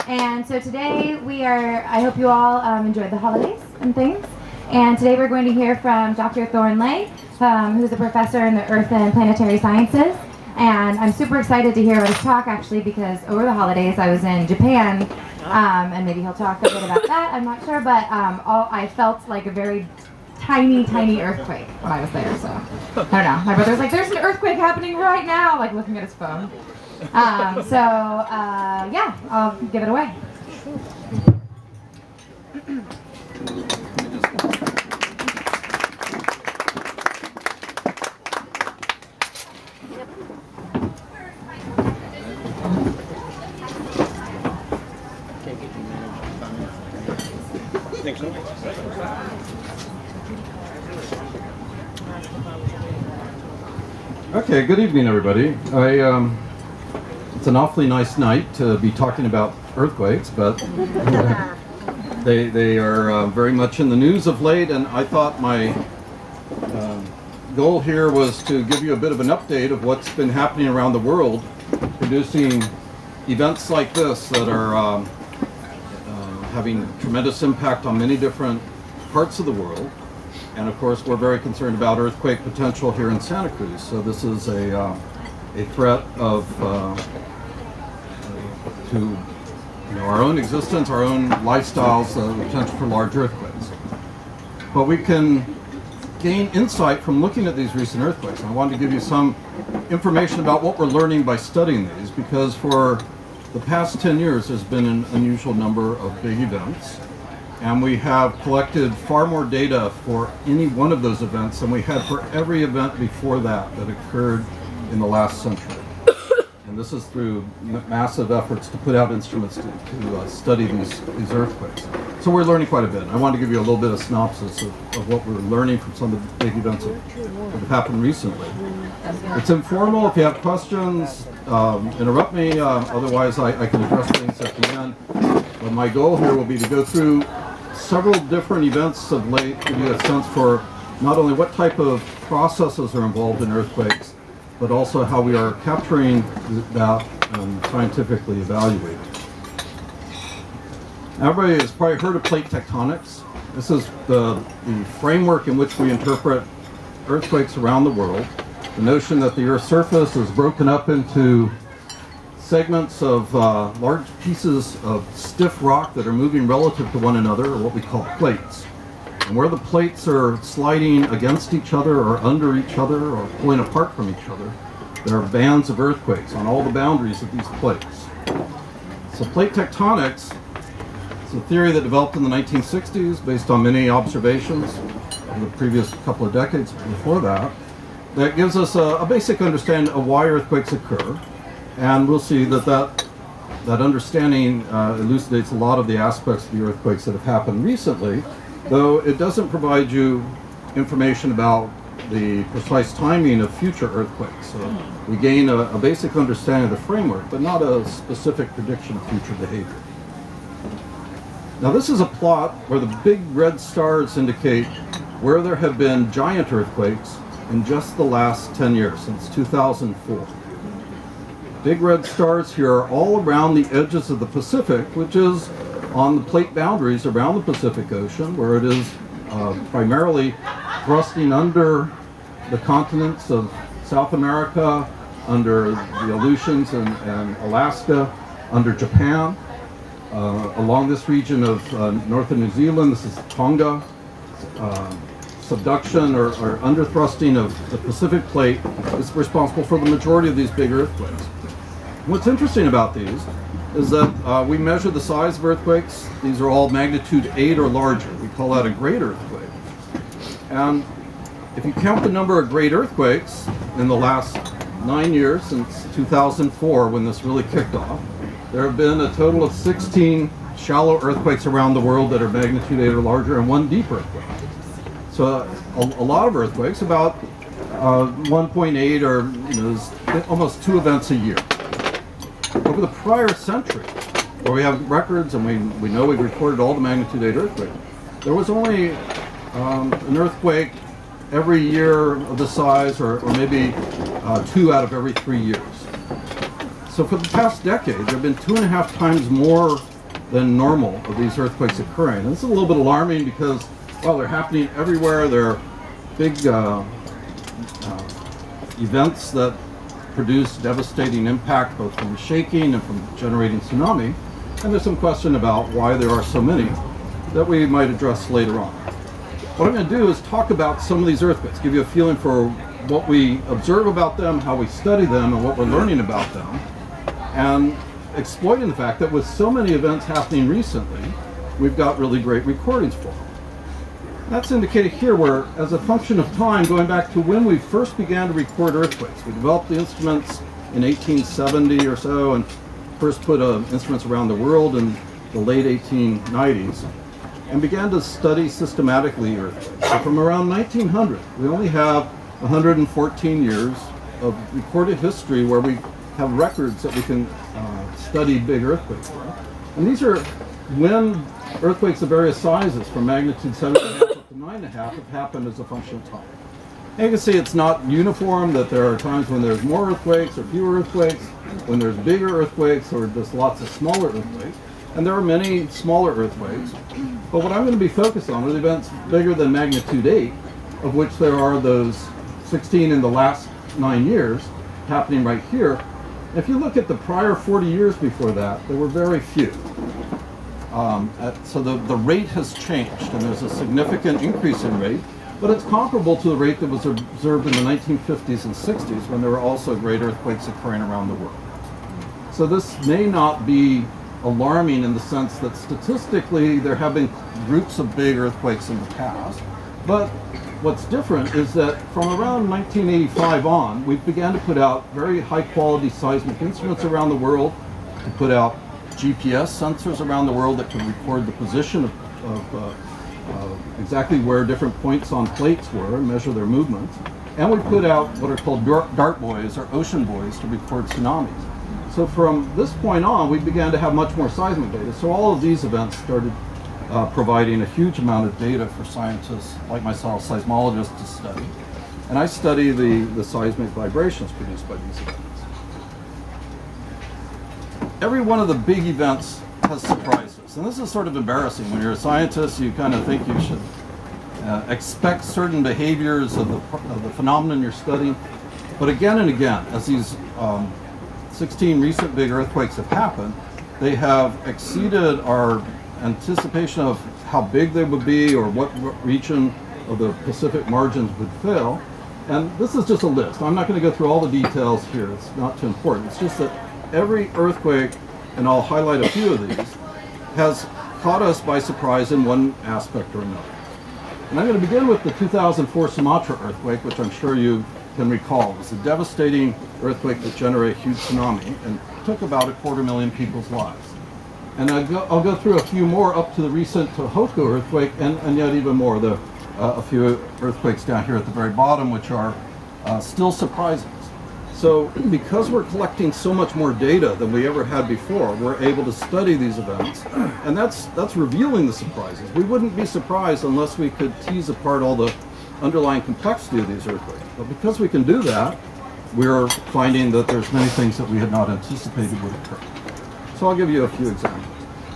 And so today I hope you all enjoyed the holidays and things. And today we're going to hear from Dr. Thorne Lay, who's a professor in the Earth and Planetary Sciences. And I'm super excited to hear about his talk, actually, because over the holidays I was in Japan, and maybe he'll talk a bit about that, I'm not sure, but I felt like a very tiny earthquake when I was there, so I don't know. My brother was like, there's an earthquake happening right now, like looking at his phone. Yeah, I'll give it away. Okay, good evening, everybody. It's an awfully nice night to be talking about earthquakes, but they are very much in the news of late, and I thought my goal here was to give you a bit of an update of what's been happening around the world, producing events like this that are having tremendous impact on many different parts of the world. And of course, we're very concerned about earthquake potential here in Santa Cruz. So this is a threat of to our own existence, our own lifestyles, the potential for large earthquakes. But we can gain insight from looking at these recent earthquakes. And I wanted to give you some information about what we're learning by studying these, because for the past 10 years, there's been an unusual number of big events. And we have collected far more data for any one of those events than we had for every event before that occurred in the last century. And this is through massive efforts to put out instruments to study these earthquakes. So we're learning quite a bit. I wanted to give you a little bit of synopsis of what we're learning from some of the big events that have happened recently. It's informal. If you have questions, interrupt me. Otherwise, I can address things at the end. But my goal here will be to go through several different events of late to give you a sense for not only what type of processes are involved in earthquakes, but also how we are capturing that and scientifically evaluating. Everybody has probably heard of plate tectonics. This is the framework in which we interpret earthquakes around the world. The notion that the Earth's surface is broken up into segments of large pieces of stiff rock that are moving relative to one another, or what we call plates. And where the plates are sliding against each other or under each other or pulling apart from each other, there are bands of earthquakes on all the boundaries of these plates. So plate tectonics is a theory that developed in the 1960s based on many observations of the previous couple of decades before that, that gives us a basic understanding of why earthquakes occur. And we'll see that understanding elucidates a lot of the aspects of the earthquakes that have happened recently, though it doesn't provide you information about the precise timing of future earthquakes. So we gain a basic understanding of the framework, but not a specific prediction of future behavior. Now this is a plot where the big red stars indicate where there have been giant earthquakes in just the last 10 years, since 2004. Big red stars here are all around the edges of the Pacific, which is on the plate boundaries around the Pacific Ocean, where it is primarily thrusting under the continents of South America, under the Aleutians and Alaska, under Japan, along this region of northern New Zealand. This is Tonga. Subduction or underthrusting of the Pacific plate is responsible for the majority of these big earthquakes. What's interesting about these is that we measure the size of earthquakes. These are all magnitude 8 or larger. We call that a great earthquake. And if you count the number of great earthquakes in the last 9 years, since 2004 when this really kicked off, there have been a total of 16 shallow earthquakes around the world that are magnitude 8 or larger, and one deep earthquake. So a lot of earthquakes, about 1.8 or almost 2 events a year. Over the prior century, where we have records and we know we've recorded all the magnitude 8 earthquakes, there was only an earthquake every year of the size, or maybe 2 out of every 3 years. So for the past decade, there have been 2.5 times more than normal of these earthquakes occurring. And this is a little bit alarming because, well, they're happening everywhere. They're big events that produce devastating impact both from shaking and from generating tsunami. And there's some question about why there are so many that we might address later on. What I'm going to do is talk about some of these earthquakes, give you a feeling for what we observe about them, how we study them, and what we're learning about them, and exploiting the fact that with so many events happening recently, we've got really great recordings for them. That's indicated here where, as a function of time, going back to when we first began to record earthquakes. We developed the instruments in 1870 or so, and first put instruments around the world in the late 1890s, and began to study systematically earthquakes. So from around 1900, we only have 114 years of recorded history where we have records that we can study big earthquakes from. And these are when earthquakes of various sizes, from magnitude 7.5 up to 9.5, have happened as a function of time. And you can see it's not uniform, that there are times when there's more earthquakes or fewer earthquakes, when there's bigger earthquakes or just lots of smaller earthquakes. And there are many smaller earthquakes. But what I'm going to be focused on are the events bigger than magnitude 8, of which there are those 16 in the last 9 years happening right here. If you look at the prior 40 years before that, there were very few. So the rate has changed, and there's a significant increase in rate, but it's comparable to the rate that was observed in the 1950s and 60s when there were also great earthquakes occurring around the world. So this may not be alarming in the sense that statistically there have been groups of big earthquakes in the past, but what's different is that from around 1985 on, we began to put out very high quality seismic instruments around the world, to put out GPS sensors around the world that can record the position of exactly where different points on plates were and measure their movements. And we put out what are called dart buoys or ocean buoys to record tsunamis. So from this point on, we began to have much more seismic data. So all of these events started providing a huge amount of data for scientists like myself, seismologists, to study. And I study the seismic vibrations produced by these events. Every one of the big events has surprised us. And this is sort of embarrassing. When you're a scientist, you kind of think you should expect certain behaviors of the phenomenon you're studying. But again and again, as these 16 recent big earthquakes have happened, they have exceeded our anticipation of how big they would be or what region of the Pacific margins would fill. And this is just a list. I'm not going to go through all the details here. It's not too important. It's just that every earthquake, and I'll highlight a few of these, has caught us by surprise in one aspect or another. And I'm going to begin with the 2004 Sumatra earthquake, which I'm sure you can recall. It was a devastating earthquake that generated a huge tsunami and took about 250,000 people's lives. And I'll go through a few more up to the recent Tohoku earthquake, and yet even more, a few earthquakes down here at the very bottom, which are still surprising. So because we're collecting so much more data than we ever had before, we're able to study these events, and that's revealing the surprises. We wouldn't be surprised unless we could tease apart all the underlying complexity of these earthquakes. But because we can do that, we're finding that there's many things that we had not anticipated would occur. So I'll give you a few examples.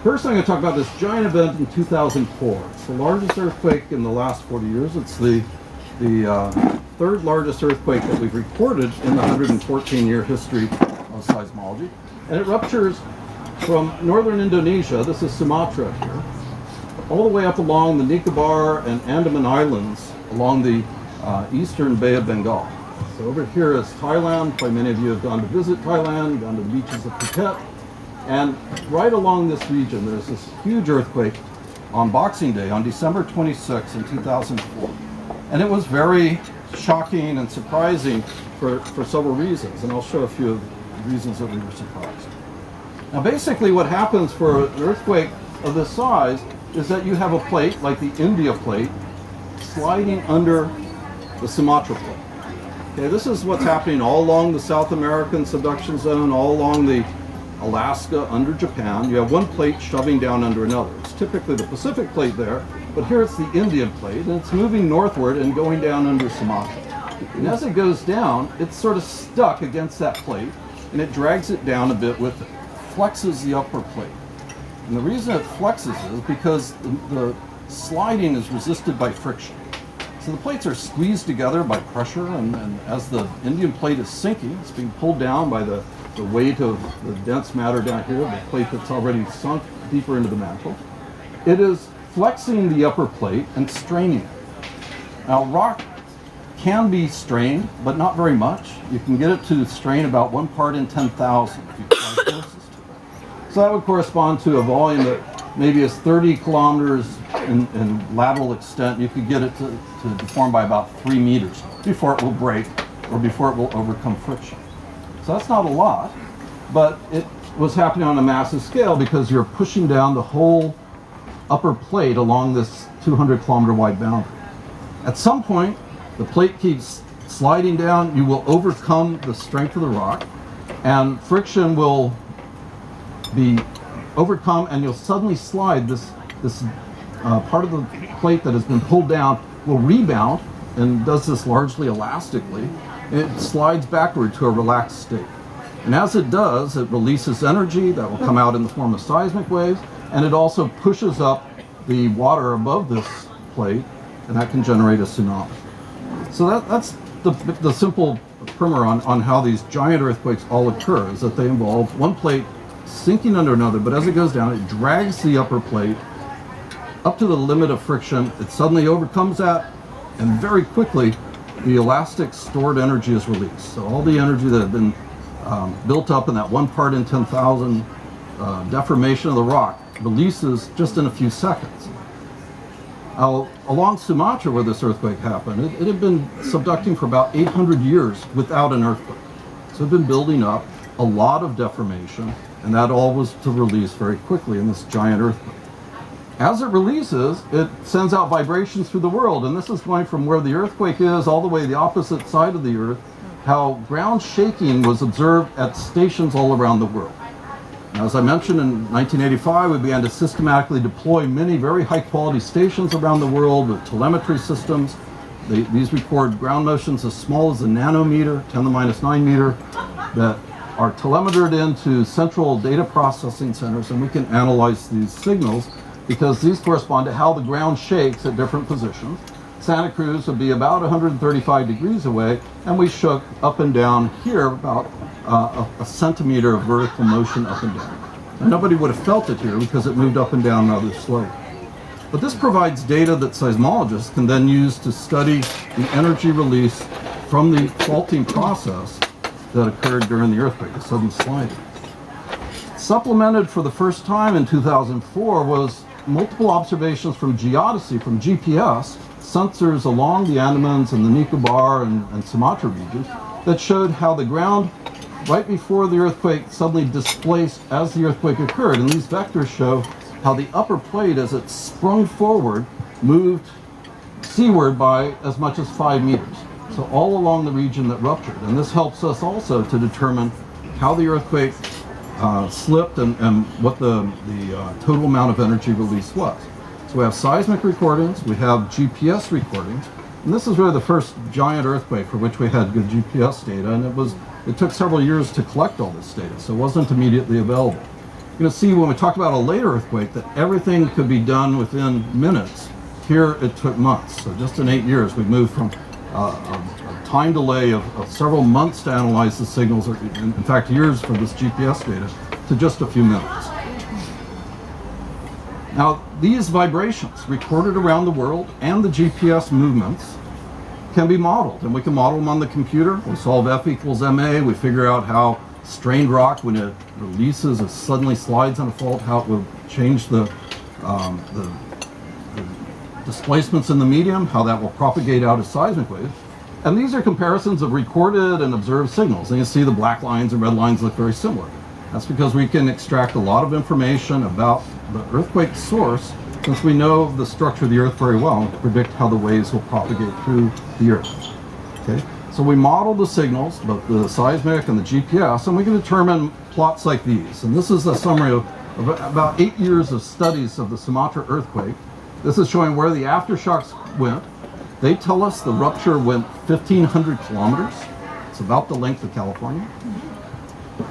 First, I'm going to talk about this giant event in 2004. It's the largest earthquake in the last 40 years. It's the third largest earthquake that we've recorded in the 114-year history of seismology. And it ruptures from northern Indonesia, this is Sumatra here, all the way up along the Nicobar and Andaman Islands along the eastern Bay of Bengal. So over here is Thailand. Probably many of you have gone to visit Thailand, gone to the beaches of Phuket. And right along this region, there's this huge earthquake on Boxing Day, on December 26 in 2004. And it was very shocking and surprising for several reasons. And I'll show a few of the reasons that we were surprised. Now basically what happens for an earthquake of this size is that you have a plate, like the India plate, sliding under the Sumatra plate. Okay, this is what's happening all along the South American subduction zone, all along the Alaska under Japan. You have one plate shoving down under another. It's typically the Pacific plate there, but here it's the Indian plate, and it's moving northward and going down under Sumatra. And as it goes down, it's sort of stuck against that plate, and it drags it down a bit with it, flexes the upper plate. And the reason it flexes is because the sliding is resisted by friction. So the plates are squeezed together by pressure, and as the Indian plate is sinking, it's being pulled down by the weight of the dense matter down here, the plate that's already sunk deeper into the mantle. It is flexing the upper plate and straining it. Now, rock can be strained, but not very much. You can get it to strain about 1 part in 10,000 if you apply forces to it. So that would correspond to a volume that maybe is 30 kilometers in lateral extent. You could get it to deform by about 3 meters before it will break or before it will overcome friction. So that's not a lot, but it was happening on a massive scale because you're pushing down the whole upper plate along this 200 kilometer wide boundary. At some point, the plate keeps sliding down, you will overcome the strength of the rock, and friction will be overcome, and you'll suddenly slide this part of the plate that has been pulled down will rebound and does this largely elastically. It slides backward to a relaxed state. And as it does, it releases energy that will come out in the form of seismic waves, and it also pushes up the water above this plate, and that can generate a tsunami. So that's the simple primer on how these giant earthquakes all occur, is that they involve one plate sinking under another, but as it goes down, it drags the upper plate up to the limit of friction. It suddenly overcomes that, and very quickly, the elastic stored energy is released. So all the energy that had been built up in that 1 part in 10,000 deformation of the rock releases just in a few seconds. Now, along Sumatra, where this earthquake happened, it had been subducting for about 800 years without an earthquake. So it had been building up a lot of deformation, and that all was to release very quickly in this giant earthquake. As it releases, it sends out vibrations through the world, and this is going from where the earthquake is all the way the opposite side of the earth, how ground shaking was observed at stations all around the world. Now, as I mentioned, in 1985, we began to systematically deploy many very high-quality stations around the world with telemetry systems. These record ground motions as small as a nanometer, 10 to the minus 9 meter, that are telemetered into central data processing centers, and we can analyze these signals because these correspond to how the ground shakes at different positions. Santa Cruz would be about 135 degrees away, and we shook up and down here about a centimeter of vertical motion up and down. And nobody would have felt it here because it moved up and down rather slowly. But this provides data that seismologists can then use to study the energy release from the faulting process that occurred during the earthquake, the sudden sliding. Supplemented for the first time in 2004 was multiple observations from geodesy, from GPS, sensors along the Andamans and the Nicobar and Sumatra regions that showed how the ground right before the earthquake suddenly displaced as the earthquake occurred. And these vectors show how the upper plate, as it sprung forward, moved seaward by as much as 5 meters. So all along the region that ruptured. And this helps us also to determine how the earthquake slipped and what the total amount of energy release was. So we have seismic recordings, we have GPS recordings, and this is really the first giant earthquake for which we had good GPS data, and it took several years to collect all this data, so it wasn't immediately available. You're going to see when we talk about a later earthquake that everything could be done within minutes. Here it took months. So just in 8 years, we moved from a time delay of several months to analyze the signals, or in fact years for this GPS data, to just a few minutes. Now, these vibrations recorded around the world and the GPS movements can be modeled, and we can model them on the computer. We solve F equals ma. We figure out how strained rock, when it releases, it suddenly slides on a fault, how it will change the displacements in the medium, how that will propagate out as seismic waves. And these are comparisons of recorded and observed signals. And you see the black lines and red lines look very similar. That's because we can extract a lot of information about the earthquake source, since we know the structure of the earth very well and can predict how the waves will propagate through the earth. Okay? So we model the signals, both the seismic and the GPS, and we can determine plots like these. And this is a summary of about 8 years of studies of the Sumatra earthquake. This is showing where the aftershocks went. They tell us the rupture went 1,500 kilometers. It's about the length of California.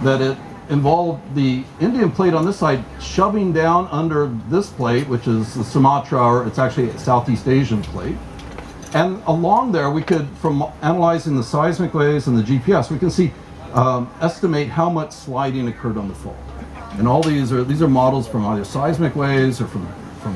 that it involved the Indian plate on this side shoving down under this plate, which is the Sumatra, or it's actually a Southeast Asian plate. And along there, we could, from analyzing the seismic waves and the GPS, we can see, estimate how much sliding occurred on the fault. And all these are models from either seismic waves or from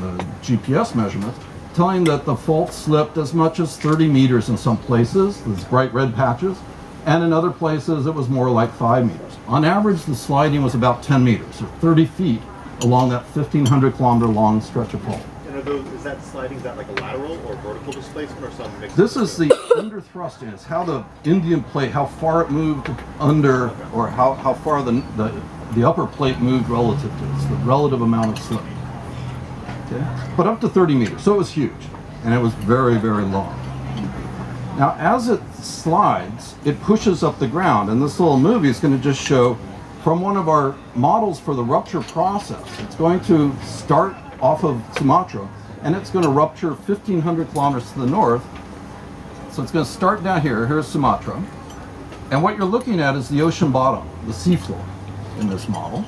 the GPS measurements, telling that the fault slipped as much as 30 meters in some places, these bright red patches, and in other places it was more like 5 meters. On average, the sliding was about 10 meters, or 30 feet, along that 1,500 kilometer long stretch of fault. And is that sliding, is that like a lateral or vertical displacement or some mix? This is the under thrusting. It's how the Indian plate, how far it moved under, or how far the upper plate moved relative to it. It's the relative amount of slip. Okay? But up to 30 meters, so it was huge, and it was very, very long. Now, as it slides, it pushes up the ground, and this little movie is going to just show from one of our models for the rupture process. It's going to start off of Sumatra, and it's going to rupture 1,500 kilometers to the north. So it's going to start down here. Here's Sumatra, and what you're looking at is the ocean bottom, the seafloor in this model,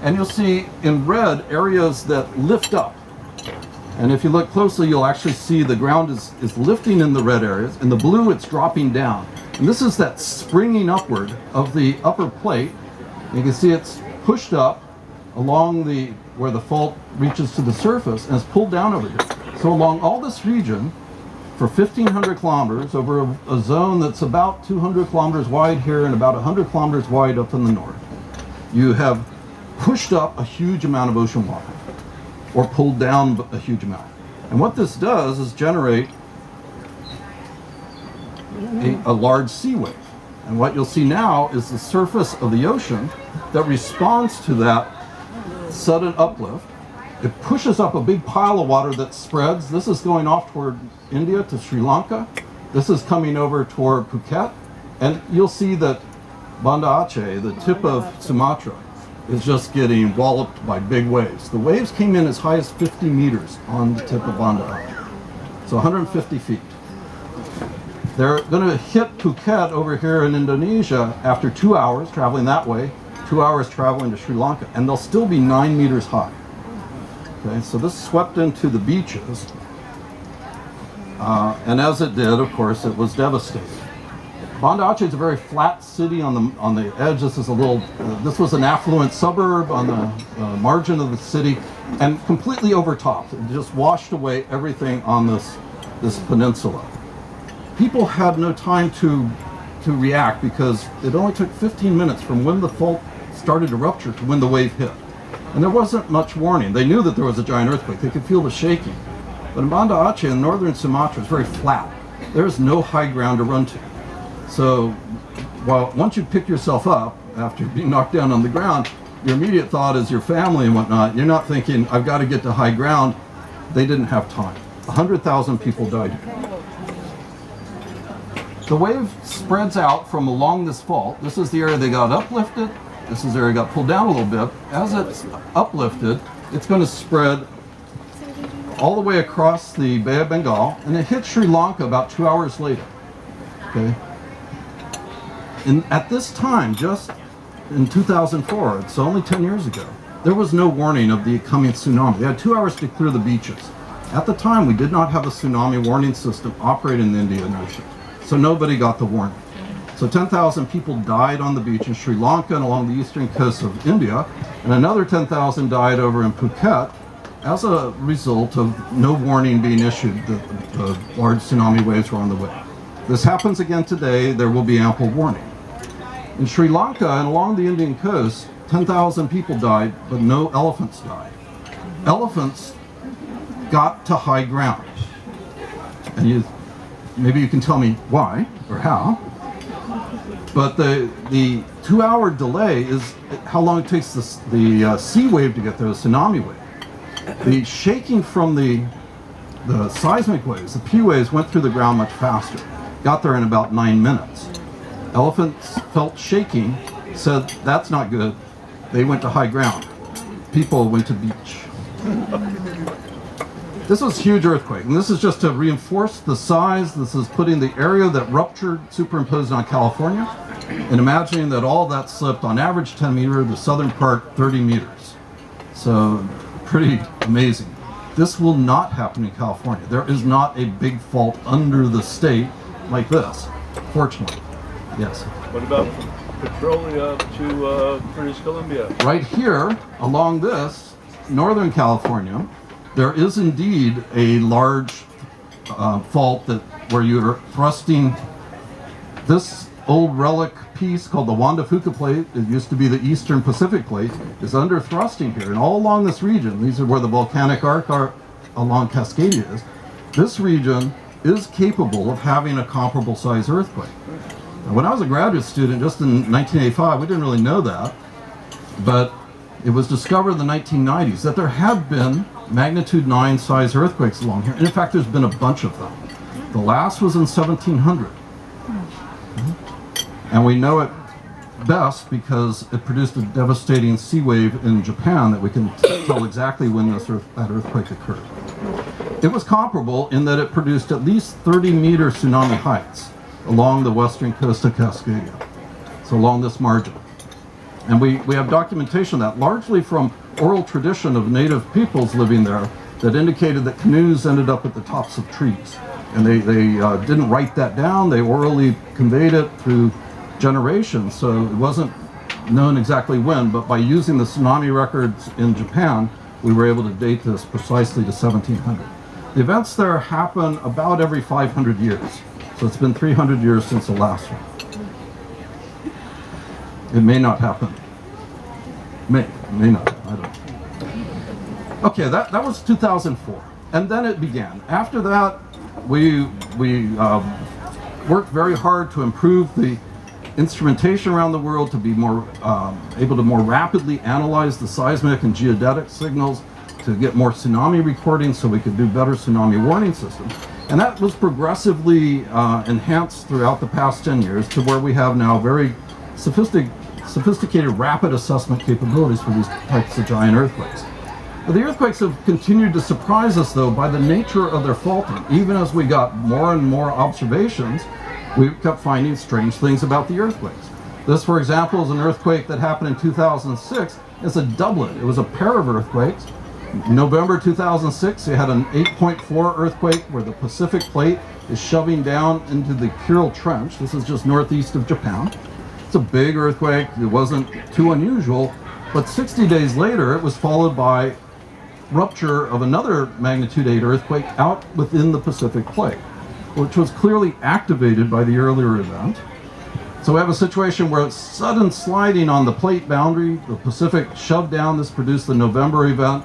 and you'll see in red areas that lift up. And if you look closely, you'll actually see the ground is lifting in the red areas. In the blue, it's dropping down. And this is that springing upward of the upper plate. You can see it's pushed up along where the fault reaches to the surface, and it's pulled down over here. So along all this region, for 1,500 kilometers, over a zone that's about 200 kilometers wide here and about 100 kilometers wide up in the north, you have pushed up a huge amount of ocean water, or pulled down a huge amount. And what this does is generate a large sea wave. And what you'll see now is the surface of the ocean that responds to that sudden uplift. It pushes up a big pile of water that spreads. This is going off toward India to Sri Lanka. This is coming over toward Phuket. And you'll see that Banda Aceh, the tip of Sumatra, is just getting walloped by big waves. The waves came in as high as 50 meters on the tip of Banda Aceh, so 150 feet. They're going to hit Phuket over here in Indonesia after 2 hours traveling that way, 2 hours traveling to Sri Lanka, and they'll still be 9 meters high. Okay, so this swept into the beaches, and as it did, of course, it was devastating. Banda Aceh is a very flat city on the edge. This was an affluent suburb on the margin of the city, and completely overtopped. It just washed away everything on this peninsula. People had no time to react, because it only took 15 minutes from when the fault started to rupture to when the wave hit. And there wasn't much warning. They knew that there was a giant earthquake. They could feel the shaking. But in Banda Aceh, in northern Sumatra, it's very flat. There's no high ground to run to. So, once you pick yourself up after being knocked down on the ground, your immediate thought is your family and whatnot. You're not thinking, I've got to get to high ground. They didn't have time. 100,000 people died here. The wave spreads out from along this fault. This is the area they got uplifted. This is the area got pulled down a little bit. As it's uplifted, it's going to spread all the way across the Bay of Bengal, and it hit Sri Lanka about 2 hours later. Okay. And at this time, just in 2004, it's only 10 years ago, there was no warning of the coming tsunami. They had 2 hours to clear the beaches. At the time, we did not have a tsunami warning system operating in the Indian Ocean, so nobody got the warning. So 10,000 people died on the beach in Sri Lanka and along the eastern coast of India, and another 10,000 died over in Phuket as a result of no warning being issued that the large tsunami waves were on the way. This happens again today. There will be ample warning. In Sri Lanka and along the Indian coast, 10,000 people died, but no elephants died. Elephants got to high ground. And maybe you can tell me why or how. But the 2 hour delay is how long it takes the sea wave to get there, the tsunami wave. The shaking from the seismic waves, the P waves, went through the ground much faster. Got there in about 9 minutes. Elephants felt shaking, said that's not good. They went to high ground. People went to beach. This was a huge earthquake, and this is just to reinforce the size. This is putting the area that ruptured superimposed on California. And imagining that all that slipped on average 10 meters, the southern part 30 meters. So pretty amazing. This will not happen in California. There is not a big fault under the state like this, fortunately. Yes. What about from Petrolia to British Columbia? Right here, along this, Northern California, there is indeed a large fault where you're thrusting this old relic piece called the Juan de Fuca plate. It used to be the Eastern Pacific plate, is under thrusting here. And all along this region, these are where the volcanic arc along Cascadia is. This region is capable of having a comparable size earthquake. Now, when I was a graduate student, just in 1985, we didn't really know that, but it was discovered in the 1990s that there have been magnitude 9 size earthquakes along here. And in fact, there's been a bunch of them. The last was in 1700. And we know it best because it produced a devastating sea wave in Japan that we can tell exactly when that earthquake occurred. It was comparable in that it produced at least 30-meter tsunami heights along the western coast of Cascadia, so along this margin. And we have documentation of that, largely from oral tradition of native peoples living there, that indicated that canoes ended up at the tops of trees. And they didn't write that down, they orally conveyed it through generations, so it wasn't known exactly when, but by using the tsunami records in Japan, we were able to date this precisely to 1700. The events there happen about every 500 years, so it's been 300 years since the last one. It may not happen. May not, I don't know. Okay, that was 2004, and then it began. After that, we worked very hard to improve the instrumentation around the world to be more able to more rapidly analyze the seismic and geodetic signals, to get more tsunami recordings so we could do better tsunami warning systems. And that was progressively enhanced throughout the past 10 years to where we have now very sophisticated rapid assessment capabilities for these types of giant earthquakes. But the earthquakes have continued to surprise us, though, by the nature of their faulting. Even as we got more and more observations, we kept finding strange things about the earthquakes. This, for example, is an earthquake that happened in 2006. It's a doublet. It was a pair of earthquakes. In November 2006, you had an 8.4 earthquake where the Pacific plate is shoving down into the Kuril Trench. This is just northeast of Japan. It's a big earthquake. It wasn't too unusual. But 60 days later, it was followed by rupture of another magnitude 8 earthquake out within the Pacific plate, which was clearly activated by the earlier event. So we have a situation where it's sudden sliding on the plate boundary, the Pacific shoved down, this produced the November event,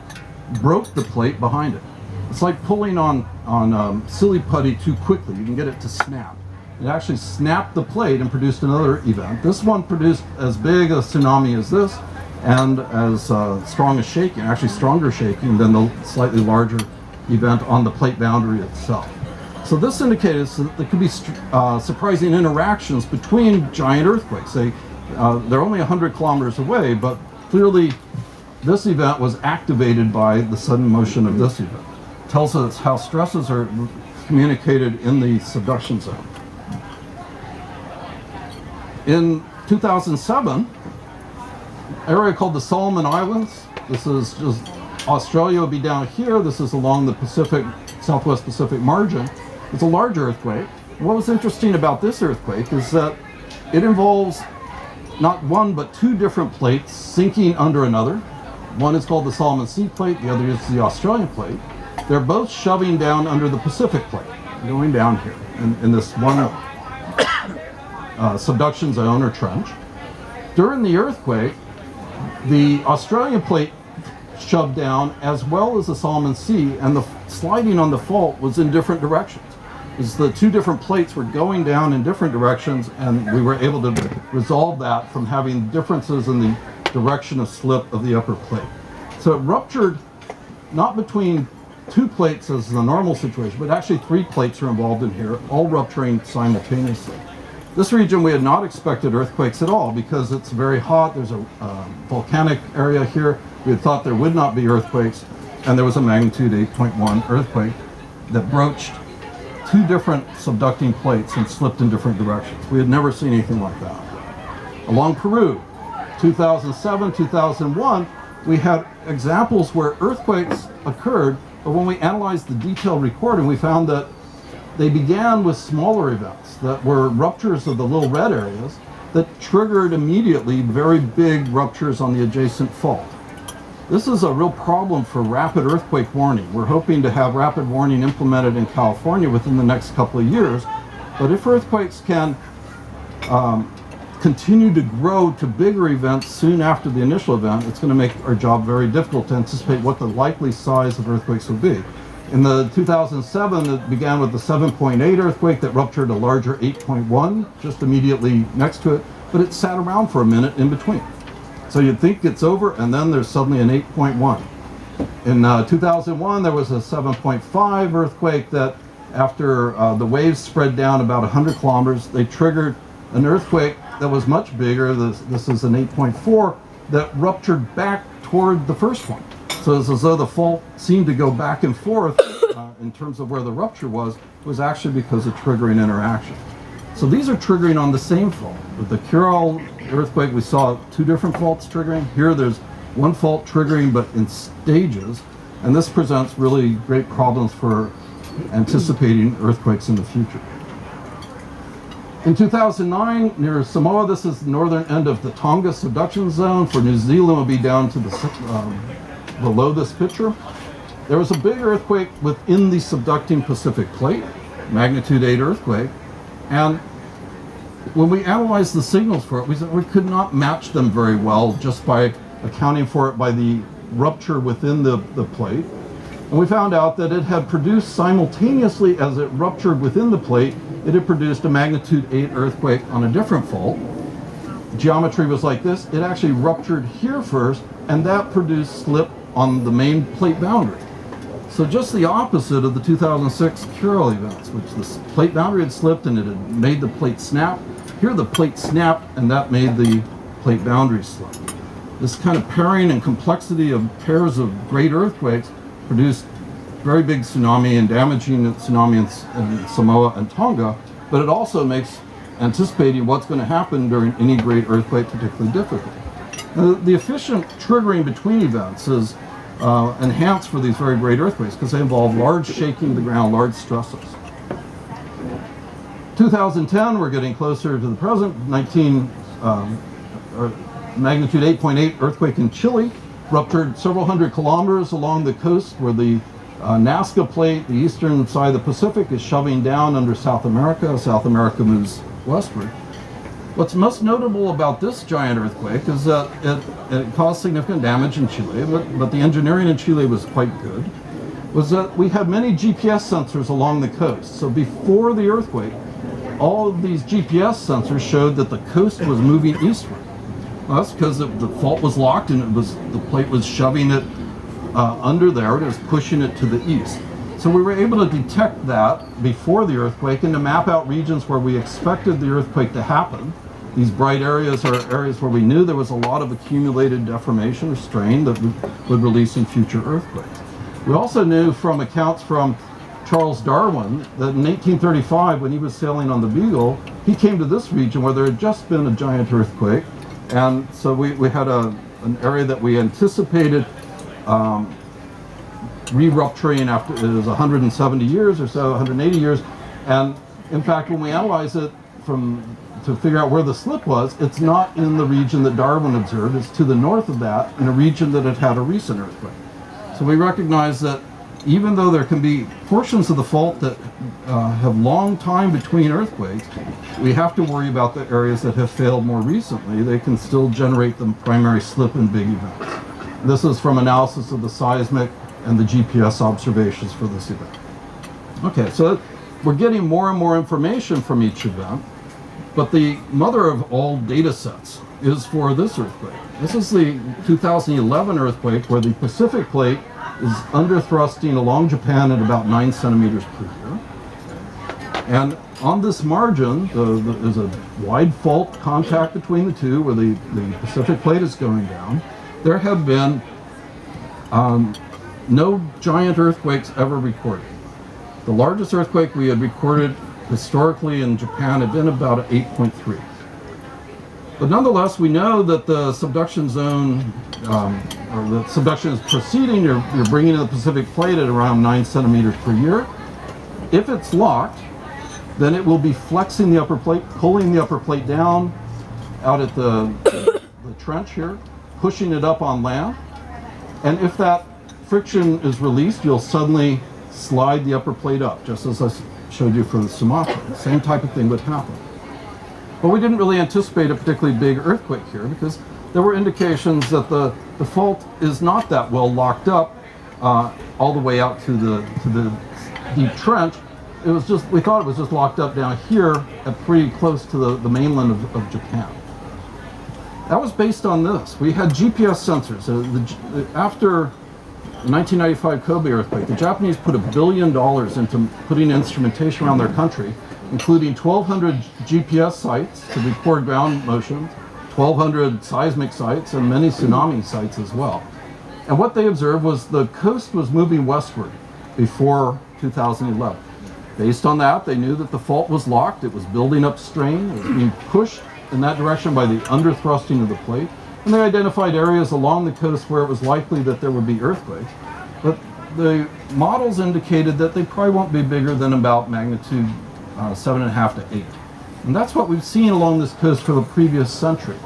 broke the plate behind it. It's like pulling on silly putty too quickly. You can get it to snap. It actually snapped the plate and produced another event. This one produced as big a tsunami as this and as strong a shaking, actually stronger shaking than the slightly larger event on the plate boundary itself. So this indicates that there could be surprising interactions between giant earthquakes. They're only 100 kilometers away, but clearly this event was activated by the sudden motion of this event. It tells us how stresses are communicated in the subduction zone. In 2007, an area called the Solomon Islands. This is just Australia would be down here. This is along the Pacific, Southwest Pacific margin. It's a large earthquake. What was interesting about this earthquake is that it involves not one but two different plates sinking under another. One is called the Solomon Sea plate, the other is the Australian plate. They're both shoving down under the Pacific plate, going down here in this one subduction zone or trench. During the earthquake, the Australian plate shoved down as well as the Solomon Sea, and the sliding on the fault was in different directions. As the two different plates were going down in different directions, and we were able to resolve that from having differences in the direction of slip of the upper plate. So it ruptured not between two plates as the normal situation, but actually three plates are involved in here, all rupturing simultaneously. This region we had not expected earthquakes at all because it's very hot. There's a volcanic area here. We had thought there would not be earthquakes, and there was a magnitude 8.1 earthquake that broached two different subducting plates and slipped in different directions. We had never seen anything like that. Along Peru, 2007, 2001, we had examples where earthquakes occurred, but when we analyzed the detailed recording, we found that they began with smaller events that were ruptures of the little red areas that triggered immediately very big ruptures on the adjacent fault. This is a real problem for rapid earthquake warning. We're hoping to have rapid warning implemented in California within the next couple of years, but if earthquakes can continue to grow to bigger events soon after the initial event, it's going to make our job very difficult to anticipate what the likely size of earthquakes will be. In the 2007, it began with the 7.8 earthquake that ruptured a larger 8.1 just immediately next to it, but it sat around for a minute in between. So you'd think it's over, and then there's suddenly an 8.1. In 2001, there was a 7.5 earthquake that, after the waves spread down about 100 kilometers, they triggered an earthquake that was much bigger. This is an 8.4 that ruptured back toward the first one. So it's as though the fault seemed to go back and forth in terms of where the rupture was actually because of triggering interaction. So these are triggering on the same fault. With the Curral earthquake, we saw two different faults triggering. Here there's one fault triggering, but in stages. And this presents really great problems for anticipating earthquakes in the future. In 2009, near Samoa, this is the northern end of the Tonga subduction zone. For New Zealand, will be down to the below this picture. There was a big earthquake within the subducting Pacific plate, magnitude 8 earthquake, and when we analyzed the signals for it, we could not match them very well just by accounting for it by the rupture within the plate. And we found out that it had produced simultaneously as it ruptured within the plate, it had produced a magnitude 8 earthquake on a different fault. The geometry was like this. It actually ruptured here first, and that produced slip on the main plate boundary. So just the opposite of the 2006 Curral events, which the plate boundary had slipped and it had made the plate snap. Here the plate snapped and that made the plate boundary slip. This kind of pairing and complexity of pairs of great earthquakes produced very big tsunami and damaging tsunami in Samoa and Tonga, but it also makes anticipating what's going to happen during any great earthquake particularly difficult. The efficient triggering between events is enhanced for these very great earthquakes because they involve large shaking of the ground, large stresses. 2010, we're getting closer to the present. Magnitude 8.8 earthquake in Chile ruptured several hundred kilometers along the coast where the Nazca plate, the eastern side of the Pacific, is shoving down under South America. South America moves westward. What's most notable about this giant earthquake is that it caused significant damage in Chile, but the engineering in Chile was quite good, was that we had many GPS sensors along the coast. So before the earthquake, all of these GPS sensors showed that the coast was moving eastward. Well, that's because the fault was locked and the plate was shoving it under there. It was pushing it to the east. So we were able to detect that before the earthquake and to map out regions where we expected the earthquake to happen. These bright areas are areas where we knew there was a lot of accumulated deformation or strain that would release in future earthquakes. We also knew from accounts from Charles Darwin that in 1835, when he was sailing on the Beagle, he came to this region where there had just been a giant earthquake. And so we had an area that we anticipated re-rupturing after it was 170 years or so, 180 years. And in fact, when we analyze it to figure out where the slip was, it's not in the region that Darwin observed. It's to the north of that, in a region that had had a recent earthquake. So we recognize that even though there can be portions of the fault that have long time between earthquakes, we have to worry about the areas that have failed more recently. They can still generate the primary slip in big events. This is from analysis of the seismic and the GPS observations for this event. Okay, so we're getting more and more information from each event, but the mother of all data sets is for this earthquake. This is the 2011 earthquake where the Pacific plate is under thrusting along Japan at about 9 centimeters per year. And on this margin, there's a wide fault contact between the two where the Pacific plate is going down. There have been no giant earthquakes ever recorded. The largest earthquake we had recorded historically in Japan had been about 8.3. But nonetheless, we know that the subduction zone, or the subduction is proceeding. You're bringing the Pacific plate at around 9 centimeters per year. If it's locked, then it will be flexing the upper plate, pulling the upper plate down out at the trench here, pushing it up on land. And if that friction is released, you'll suddenly slide the upper plate up, just as I showed you for Sumatra. The same type of thing would happen. But we didn't really anticipate a particularly big earthquake here because there were indications that the fault is not that well locked up all the way out to the deep trench. It was just, we thought it was just locked up down here at pretty close to the mainland of Japan. That was based on this. We had GPS sensors. After the 1995 Kobe earthquake, the Japanese put $1 billion into putting instrumentation around their country, including 1,200 GPS sites to record ground motion, 1,200 seismic sites, and many tsunami sites as well. And what they observed was the coast was moving westward before 2011. Based on that, they knew that the fault was locked. It was building up strain. It was being pushed in that direction by the underthrusting of the plate. And they identified areas along the coast where it was likely that there would be earthquakes. But the models indicated that they probably won't be bigger than about magnitude 7.5 to 8. And that's what we've seen along this coast for the previous century.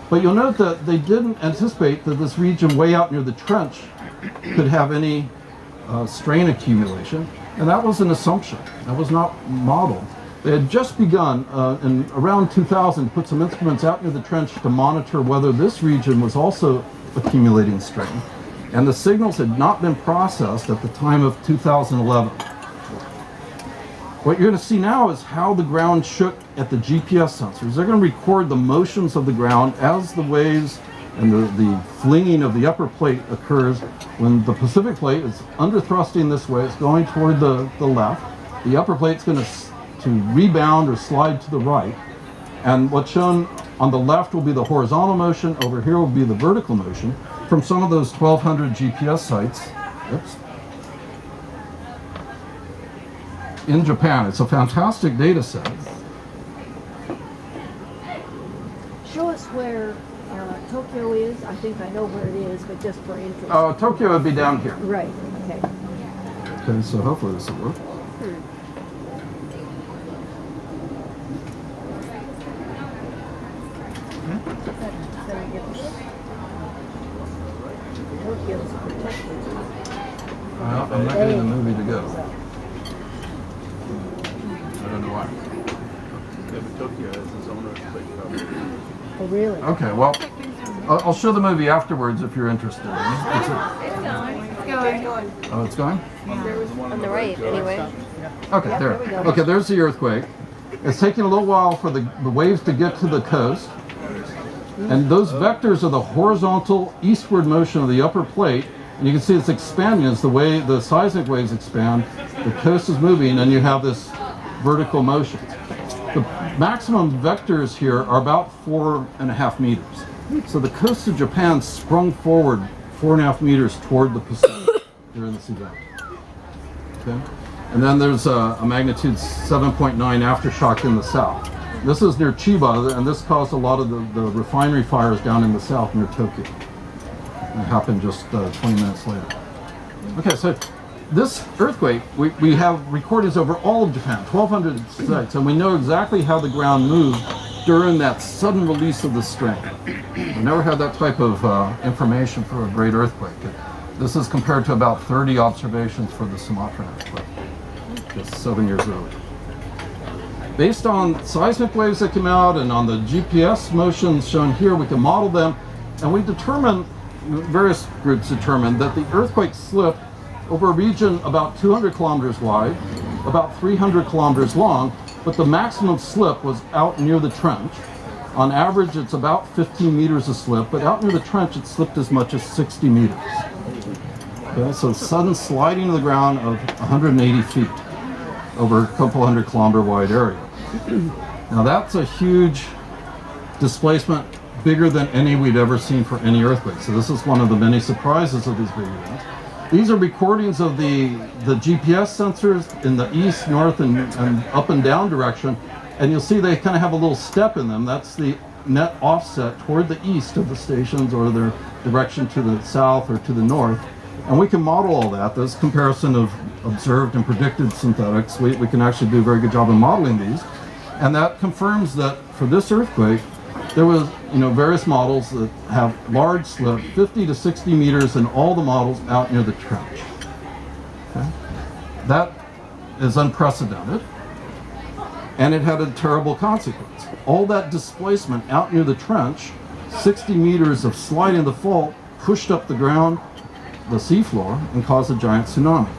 But you'll note that they didn't anticipate that this region way out near the trench could have any strain accumulation. And that was an assumption. That was not modeled. They had just begun in around 2000 to put some instruments out near the trench to monitor whether this region was also accumulating strain. And the signals had not been processed at the time of 2011. What you're going to see now is how the ground shook at the GPS sensors. They're going to record the motions of the ground as the waves and the flinging of the upper plate occurs when the Pacific plate is underthrusting this way. It's going toward the left. The upper plate's going to rebound or slide to the right. And what's shown on the left will be the horizontal motion. Over here will be the vertical motion from some of those 1,200 GPS sites. Oops. In Japan. It's a fantastic data set. Show us where Tokyo is. I think I know where it is, but just for interest. Tokyo would be down here. Right, okay. Okay, so hopefully this will work. Tokyo's protected. I'm not getting the movie to go. I don't know why. Yeah, but Tokyo has its own earthquake problem. Oh, really? Okay, well, I'll show the movie afterwards if you're interested. Oh, it's going? On the right, anyway. Okay, there. Okay, there's the earthquake. It's taking a little while for the waves to get to the coast. And those vectors are the horizontal eastward motion of the upper plate. And you can see it's expanding as the way the seismic waves expand. The coast is moving and you have this vertical motion. The maximum vectors here are about 4.5 meters. So the coast of Japan sprung forward 4.5 meters toward the Pacific during this event. Okay? And then there's a magnitude 7.9 aftershock in the south. This is near Chiba, and this caused a lot of the refinery fires down in the south near Tokyo. It happened just 20 minutes later. Okay, so this earthquake, we have recordings over all of Japan, 1,200 sites, and we know exactly how the ground moved during that sudden release of the strain. We never had that type of information for a great earthquake. This is compared to about 30 observations for the Sumatran earthquake, just 7 years earlier. Based on seismic waves that came out and on the GPS motions shown here, we can model them, and we determined, various groups determined, that the earthquake slipped over a region about 200 kilometers wide, about 300 kilometers long, but the maximum slip was out near the trench. On average, it's about 15 meters of slip, but out near the trench, it slipped as much as 60 meters. Okay, so sudden sliding to the ground of 180 feet over a couple hundred kilometer wide area. Now that's a huge displacement, bigger than any we'd ever seen for any earthquake. So this is one of the many surprises of these big events. These are recordings of the GPS sensors in the east, north, and up and down direction. And you'll see they kind of have a little step in them. That's the net offset toward the east of the stations or their direction to the south or to the north. And we can model all that. This comparison of observed and predicted synthetics, we can actually do a very good job of modeling these. And that confirms that for this earthquake, there was, various models that have large slip, 50 to 60 meters in all the models out near the trench. Okay? That is unprecedented, and it had a terrible consequence. All that displacement out near the trench, 60 meters of sliding the fault, pushed up the ground, the seafloor, and caused a giant tsunami.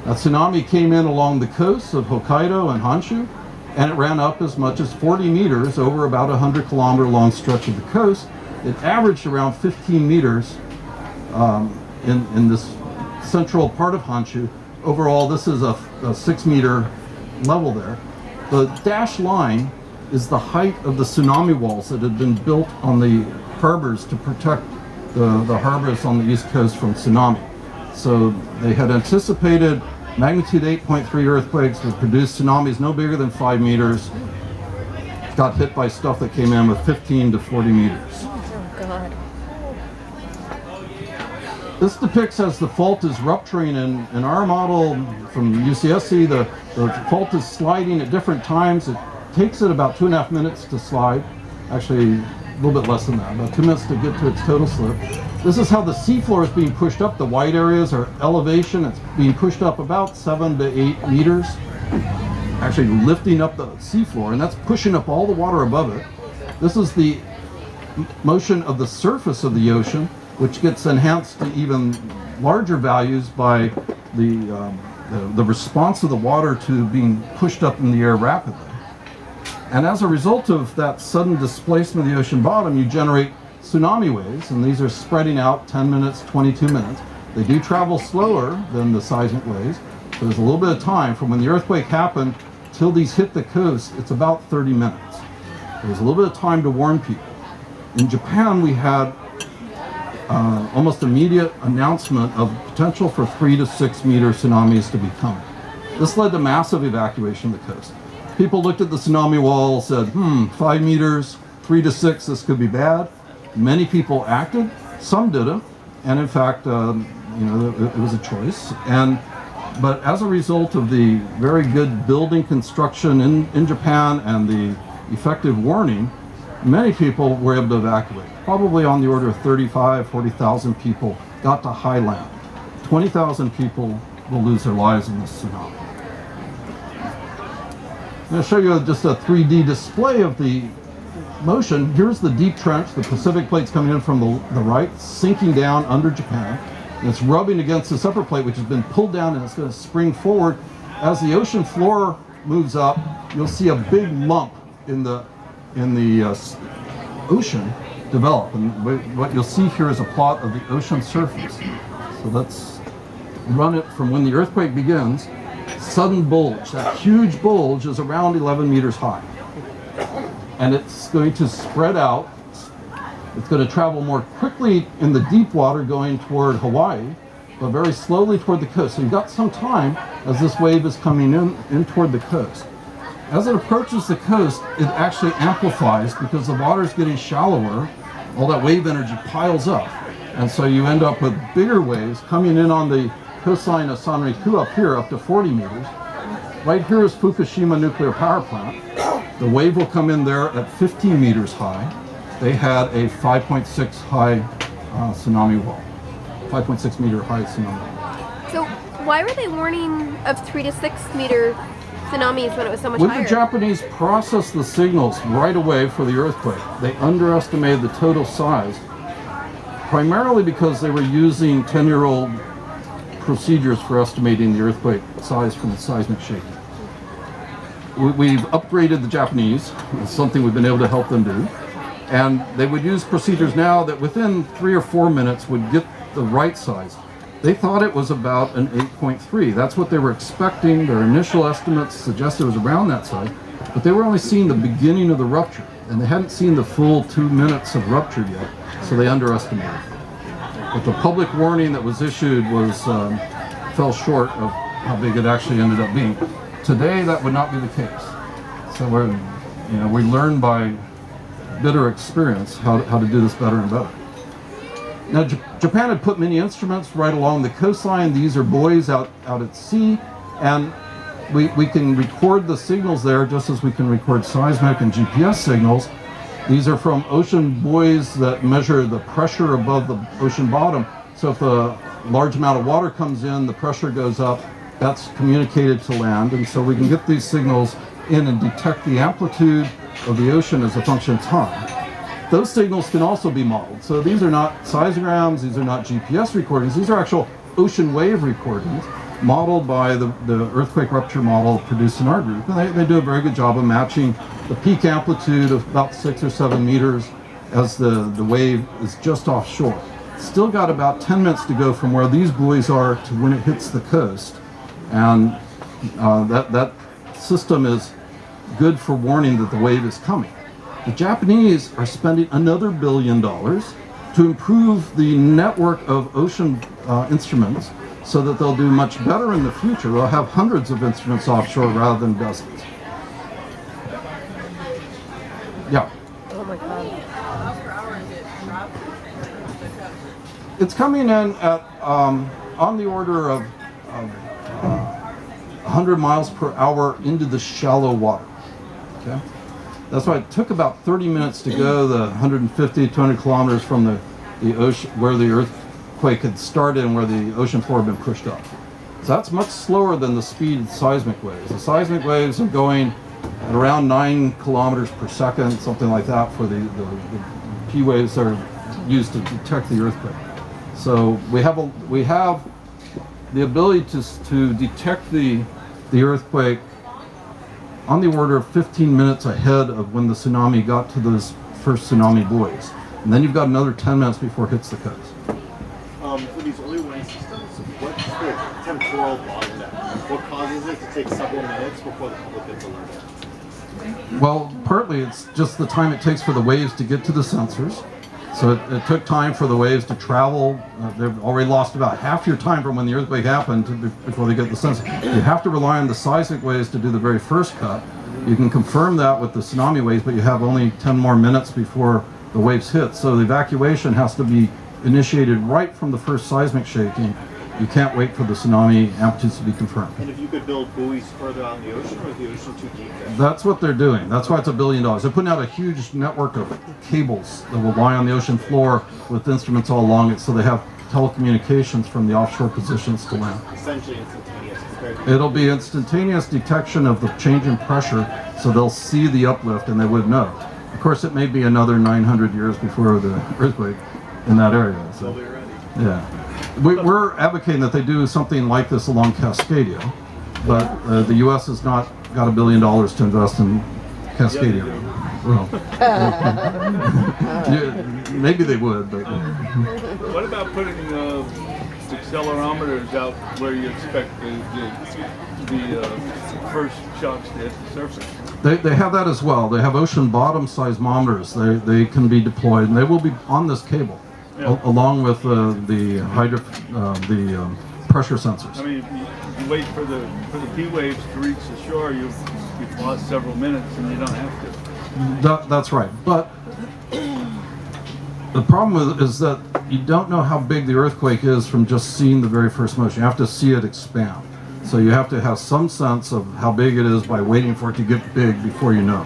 That tsunami came in along the coasts of Hokkaido and Honshu, and it ran up as much as 40 meters over about a 100-kilometer long stretch of the coast. It averaged around 15 meters in this central part of Honshu. Overall, this is a 6-meter level there. The dashed line is the height of the tsunami walls that had been built on the harbors to protect the harbors on the east coast from tsunami. So they had anticipated magnitude 8.3 earthquakes would produce tsunamis no bigger than 5 meters. Got hit by stuff that came in with 15 to 40 meters. Oh, God. This depicts as the fault is rupturing. In our model from UCSC, the fault is sliding at different times. It takes it about 2.5 minutes to slide. Actually, a little bit less than that, about 2 minutes to get to its total slip. This is how the seafloor is being pushed up. The white areas are elevation. It's being pushed up about 7 to 8 meters, actually lifting up the seafloor, and that's pushing up all the water above it. This is the motion of the surface of the ocean, which gets enhanced to even larger values by the response of the water to being pushed up in the air rapidly. And as a result of that sudden displacement of the ocean bottom, you generate tsunami waves, and these are spreading out 10 minutes, 22 minutes. They do travel slower than the seismic waves. So there's a little bit of time from when the earthquake happened till these hit the coast. It's about 30 minutes. There's a little bit of time to warn people. In Japan, we had almost immediate announcement of potential for 3 to 6 meter tsunamis to be coming. This led to massive evacuation of the coast. People looked at the tsunami wall, said, 5 meters, 3 to 6, this could be bad. Many people acted, some didn't, and in fact, it was a choice. But as a result of the very good building construction in Japan and the effective warning, many people were able to evacuate. Probably on the order of 40,000 people got to high land. 20,000 people will lose their lives in this tsunami. I'm going to show you just a 3D display of the motion. Here's the deep trench, the Pacific plate's coming in from the right, sinking down under Japan. And it's rubbing against this upper plate, which has been pulled down, and it's going to spring forward. As the ocean floor moves up, you'll see a big lump in the ocean develop. And what you'll see here is a plot of the ocean surface. So let's run it from when the earthquake begins. Sudden bulge. That huge bulge is around 11 meters high. And it's going to spread out. It's going to travel more quickly in the deep water going toward Hawaii, but very slowly toward the coast. So you've got some time as this wave is coming in toward the coast. As it approaches the coast, it actually amplifies because the water is getting shallower. All that wave energy piles up. And so you end up with bigger waves coming in on the coastline of Sanriku up here, up to 40 meters. Right here is Fukushima nuclear power plant. The wave will come in there at 15 meters high. They had a 5.6 high tsunami wall, 5.6 meter high tsunami wall. So why were they warning of 3 to 6 meter tsunamis when it was so much higher? The Japanese processed the signals right away for the earthquake. They underestimated the total size, primarily because they were using 10-year-old procedures for estimating the earthquake size from the seismic shaking. We've upgraded the Japanese. It's something we've been able to help them do. And they would use procedures now that within 3 or 4 minutes would get the right size. They thought it was about an 8.3. That's what they were expecting. Their initial estimates suggested it was around that size, but they were only seeing the beginning of the rupture, and they hadn't seen the full 2 minutes of rupture yet, so they underestimated. But the public warning that was issued was fell short of how big it actually ended up being. Today, that would not be the case. So we learn by bitter experience how to do this better and better. Now, Japan had put many instruments right along the coastline. These are buoys out at sea, and we can record the signals there just as we can record seismic and GPS signals. These are from ocean buoys that measure the pressure above the ocean bottom. So if a large amount of water comes in, the pressure goes up, that's communicated to land, and so we can get these signals in and detect the amplitude of the ocean as a function of time. Those signals can also be modeled. So these are not seismograms, these are not GPS recordings, these are actual ocean wave recordings modeled by the earthquake rupture model produced in our group. And they do a very good job of matching the peak amplitude of about 6 or 7 meters as the wave is just offshore. Still got about 10 minutes to go from where these buoys are to when it hits the coast. And that system is good for warning that the wave is coming. The Japanese are spending another $1 billion to improve the network of ocean instruments so that they'll do much better in the future. They'll have hundreds of instruments offshore rather than dozens. Yeah. Oh my god. It's coming in at on the order of 100 miles per hour into the shallow water. Okay? That's why it took about 30 minutes to go the 150, 200 kilometers from the ocean where the earthquake had started and where the ocean floor had been pushed up. So that's much slower than the speed of seismic waves. The seismic waves are going at around 9 kilometers per second, something like that, for the P waves that are used to detect the earthquake. So we have the ability to detect the earthquake on the order of 15 minutes ahead of when the tsunami got to those first tsunami buoys. And then you've got another 10 minutes before it hits the coast. For these early warning systems, what's the temporal bottleneck? What causes it to take several minutes before the public gets alerted? Well, partly it's just the time it takes for the waves to get to the sensors. So it took time for the waves to travel. They've already lost about half your time from when the earthquake happened before they get the sensor. You have to rely on the seismic waves to do the very first cut. You can confirm that with the tsunami waves, but you have only 10 more minutes before the waves hit. So the evacuation has to be initiated right from the first seismic shaking. You can't wait for the tsunami amplitudes to be confirmed. And if you could build buoys further out in the ocean, or is the ocean too deep there? That's what they're doing. That's why it's $1 billion. They're putting out a huge network of cables that will lie on the ocean floor with instruments all along it, so they have telecommunications from the offshore positions to land. Essentially instantaneous. It'll be instantaneous detection of the change in pressure, so they'll see the uplift and they would know. Of course, it may be another 900 years before the earthquake in that area. So, yeah. We're advocating that they do something like this along Cascadia, but the U.S. has not got $1 billion to invest in Cascadia. Well, yeah, maybe they would, but... What about putting accelerometers out where you expect the first shocks to hit the surface? They have that as well. They have ocean bottom seismometers. They can be deployed, and they will be on this cable. Yeah. Along with the pressure sensors. I mean, if you wait for the P waves to reach the shore, you've lost several minutes, and you don't have to. That's right. But the problem is that you don't know how big the earthquake is from just seeing the very first motion. You have to see it expand. So you have to have some sense of how big it is by waiting for it to get big before you know.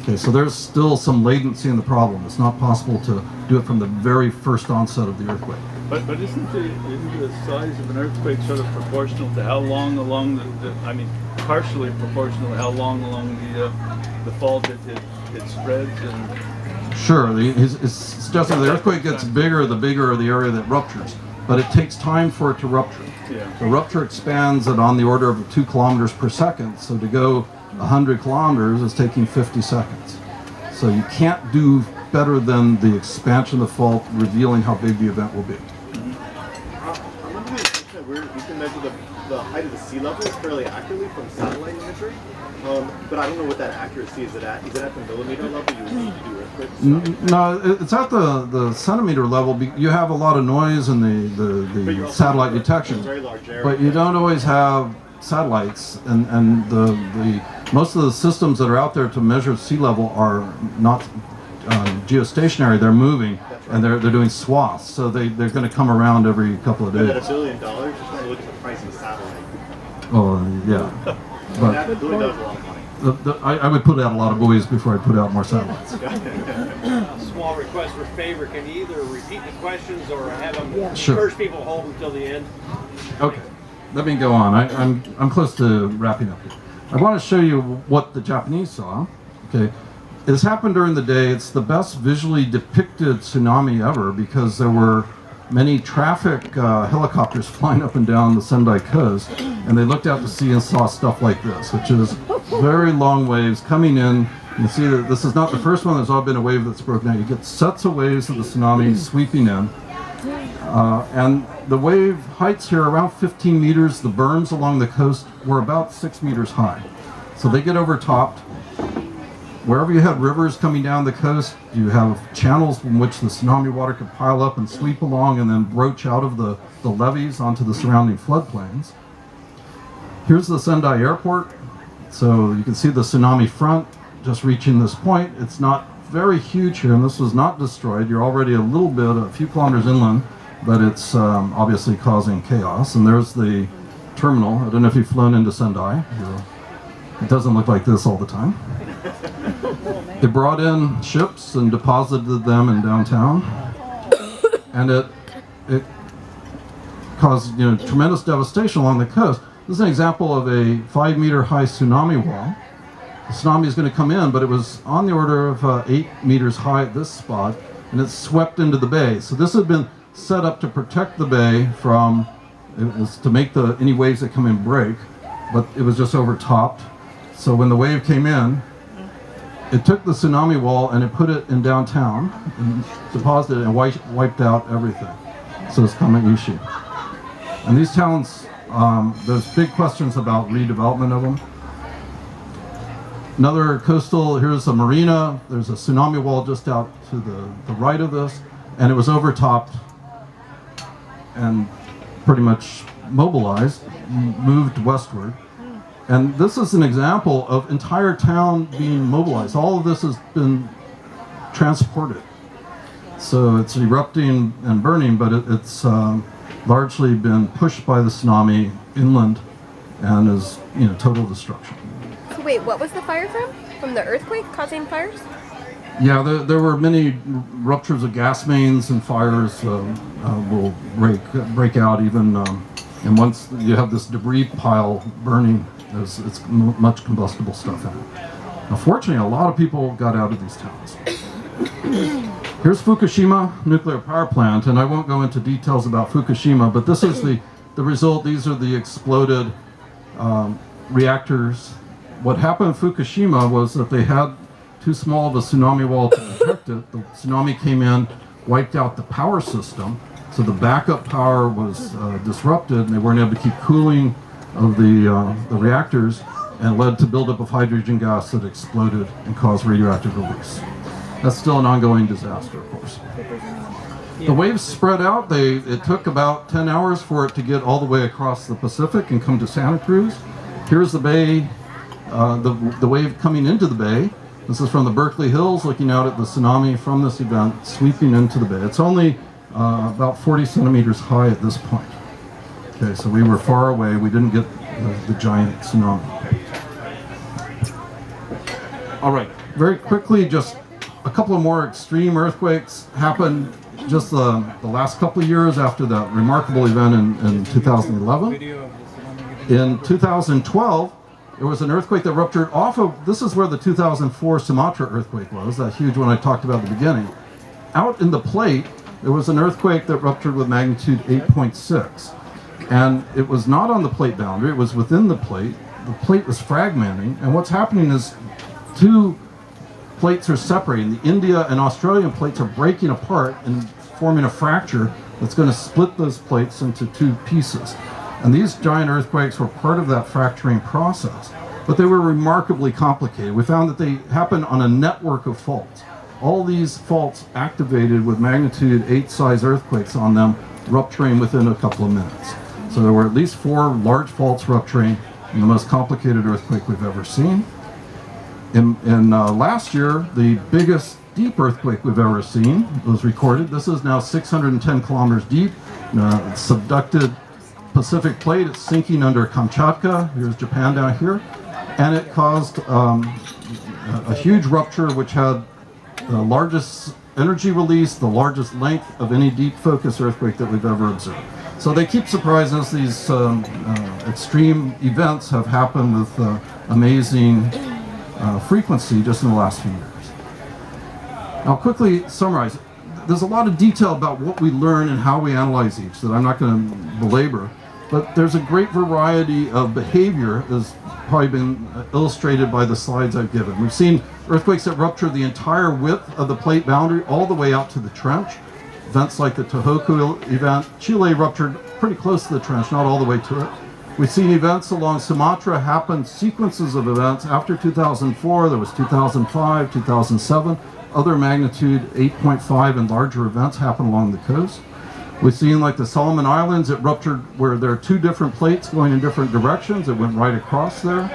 Okay, so there's still some latency in the problem. It's not possible to do it from the very first onset of the earthquake. But isn't the size of an earthquake sort of proportional to how long along partially proportional to how long along the fault it spreads? And sure, it's suggesting the earthquake gets bigger the bigger the area that ruptures, but it takes time for it to rupture. Yeah. The rupture expands at on the order of 2 kilometers per second, so to go 100 kilometers is taking 50 seconds. So you can't do better than the expansion of the fault revealing how big the event will be. I'm under the impression that we can measure the height of the sea level fairly accurately from satellite imagery, but I don't know what that accuracy is at. Is it at the millimeter level you need to do earthquakes? No, it's at the centimeter level. You have a lot of noise in the satellite detection, very large area, but you don't always have satellites, and the most of the systems that are out there to measure sea level are not geostationary, they're moving, and they're doing swaths. So they're going to come around every couple of But at days. $1 billion, just want to look at the price of a satellite. Oh, yeah. But That really does a lot of money. I would put out a lot of buoys before I put out more satellites. Small request for favor. Can you either repeat the questions or have them Yeah. Sure. first people hold until the end? Okay, let me go on. I'm close to wrapping up here. I want to show you what the Japanese saw. Okay, this happened during the day. It's the best visually depicted tsunami ever because there were many traffic helicopters flying up and down the Sendai coast, and they looked out to sea and saw stuff like this, which is very long waves coming in. You can see that this is not the first one. There's all been a wave that's broken out. You get sets of waves of the tsunami sweeping in. And the wave heights here are around 15 meters. The berms along the coast were about 6 meters high. So they get overtopped. Wherever you had rivers coming down the coast, you have channels in which the tsunami water could pile up and sweep along and then broach out of the levees onto the surrounding floodplains. Here's the Sendai airport. So you can see the tsunami front just reaching this point. It's not very huge here, and this was not destroyed. You're already a few kilometers inland, but it's obviously causing chaos. And there's the terminal. I don't know if you've flown into Sendai. It doesn't look like this all the time. They brought in ships and deposited them in downtown, and it caused tremendous devastation along the coast. This is an example of a 5-meter high tsunami wall. The tsunami is going to come in, but it was on the order of 8 meters high at this spot, and it swept into the bay. So this had been set up to protect the bay from, it was to make any waves that come in break, but it was just overtopped. So when the wave came in, it took the tsunami wall and it put it in downtown and deposited it and wiped out everything. So it's Kamaishi. And these towns, there's big questions about redevelopment of them. Another coastal, here's a marina. There's a tsunami wall just out to the right of this, and it was overtopped and pretty much mobilized, moved westward. And this is an example of entire town being mobilized. All of this has been transported. So it's erupting and burning, but it's largely been pushed by the tsunami inland and is, total destruction. So wait, what was the fire from? From the earthquake causing fires? Yeah, there were many ruptures of gas mains, and fires will break out even. And once you have this debris pile burning, it's much combustible stuff in it. Unfortunately, a lot of people got out of these towns. Here's Fukushima nuclear power plant, and I won't go into details about Fukushima, but this is the result. These are the exploded reactors. What happened in Fukushima was that they had too small of a tsunami wall to protect it. The tsunami came in, wiped out the power system, so the backup power was disrupted, and they weren't able to keep cooling of the reactors, and led to buildup of hydrogen gas that exploded and caused radioactive release. That's still an ongoing disaster, of course. The waves spread out. It took about 10 hours for it to get all the way across the Pacific and come to Santa Cruz. Here's the bay, the wave coming into the bay. This is from the Berkeley Hills, looking out at the tsunami from this event, sweeping into the bay. It's only about 40 centimeters high at this point. Okay, so we were far away. We didn't get the giant tsunami. All right, very quickly, just a couple of more extreme earthquakes happened just the last couple of years after that remarkable event in 2011. In 2012, there was an earthquake that ruptured off of, this is where the 2004 Sumatra earthquake was, that huge one I talked about at the beginning. Out in the plate, there was an earthquake that ruptured with magnitude 8.6. And it was not on the plate boundary, it was within the plate. The plate was fragmenting, and what's happening is two plates are separating. The India and Australian plates are breaking apart and forming a fracture that's going to split those plates into two pieces. And these giant earthquakes were part of that fracturing process, but they were remarkably complicated. We found that they happened on a network of faults. All these faults activated with magnitude 8 size earthquakes on them, rupturing within a couple of minutes. So there were at least 4 large faults rupturing in the most complicated earthquake we've ever seen. In last year, the biggest deep earthquake we've ever seen. It was recorded. This is now 610 kilometers deep. Subducted Pacific plate. It's sinking under Kamchatka. Here's Japan down here. And it caused a huge rupture which had the largest energy release, the largest length of any deep focus earthquake that we've ever observed. So they keep surprising us. These extreme events have happened with amazing frequency just in the last few years. I'll quickly summarize. There's a lot of detail about what we learn and how we analyze each that I'm not going to belabor, but there's a great variety of behavior that's probably been illustrated by the slides I've given. We've seen earthquakes that rupture the entire width of the plate boundary all the way out to the trench. Events like the Tohoku event, Chile ruptured pretty close to the trench, not all the way to it. We've seen events along Sumatra happen, sequences of events after 2004. There was 2005, 2007. Other magnitude 8.5 and larger events happen along the coast. We've seen like the Solomon Islands, it ruptured where there are two different plates going in different directions. It went right across there.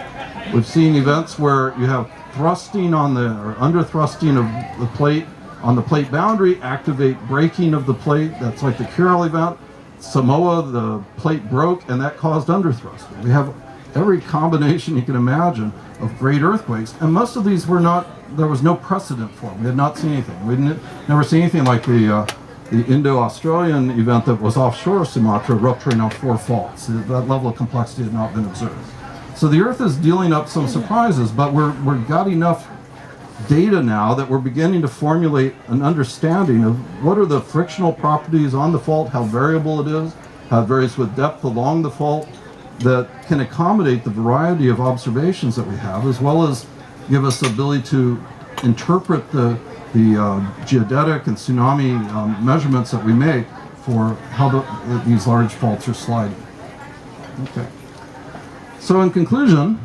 We've seen events where you have thrusting on the, or under thrusting of the plate on the plate boundary, activate breaking of the plate. That's like the Kuril event. Samoa, the plate broke and that caused under thrusting. We have every combination you can imagine of great earthquakes, and most of these were not, there was no precedent for them. We had not seen anything. We never seen anything like the Indo-Australian event that was offshore Sumatra rupturing on 4 faults. That level of complexity had not been observed. So the Earth is dealing up some surprises, but we've got enough data now that we're beginning to formulate an understanding of what are the frictional properties on the fault, how variable it is, how it varies with depth along the fault, that can accommodate the variety of observations that we have, as well as give us the ability to interpret the geodetic and tsunami measurements that we make for how these large faults are sliding. Okay. So in conclusion,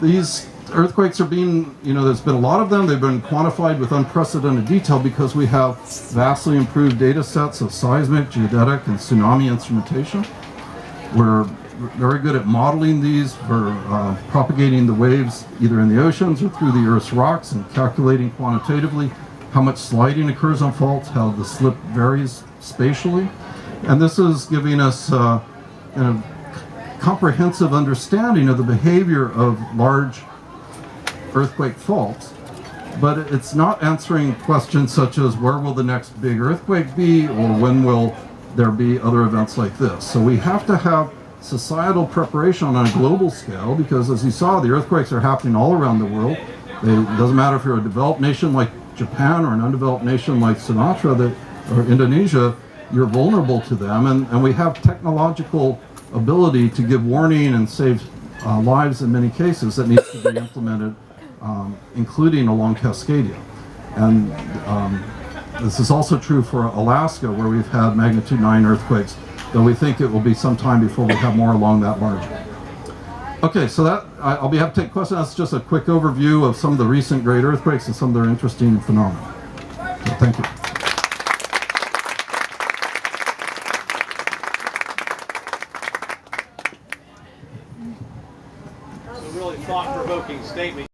these earthquakes are being, there's been a lot of them. They've been quantified with unprecedented detail because we have vastly improved data sets of seismic, geodetic, and tsunami instrumentation. We're very good at modeling these for propagating the waves either in the oceans or through the Earth's rocks and calculating quantitatively how much sliding occurs on faults, how the slip varies spatially. And this is giving us a comprehensive understanding of the behavior of large earthquake faults. But it's not answering questions such as where will the next big earthquake be, or when will there be other events like this. So we have to have societal preparation on a global scale, because as you saw, the earthquakes are happening all around the world. It doesn't matter if you're a developed nation like Japan or an undeveloped nation like Sumatra or Indonesia, you're vulnerable to them, and we have technological ability to give warning and save lives in many cases that needs to be implemented, including along Cascadia. And this is also true for Alaska, where we've had magnitude 9 earthquakes, though we think it will be some time before we have more along that margin. Okay, so I'll be happy to take questions. That's just a quick overview of some of the recent great earthquakes and some of their interesting phenomena. So thank you. That was a really thought-provoking statement.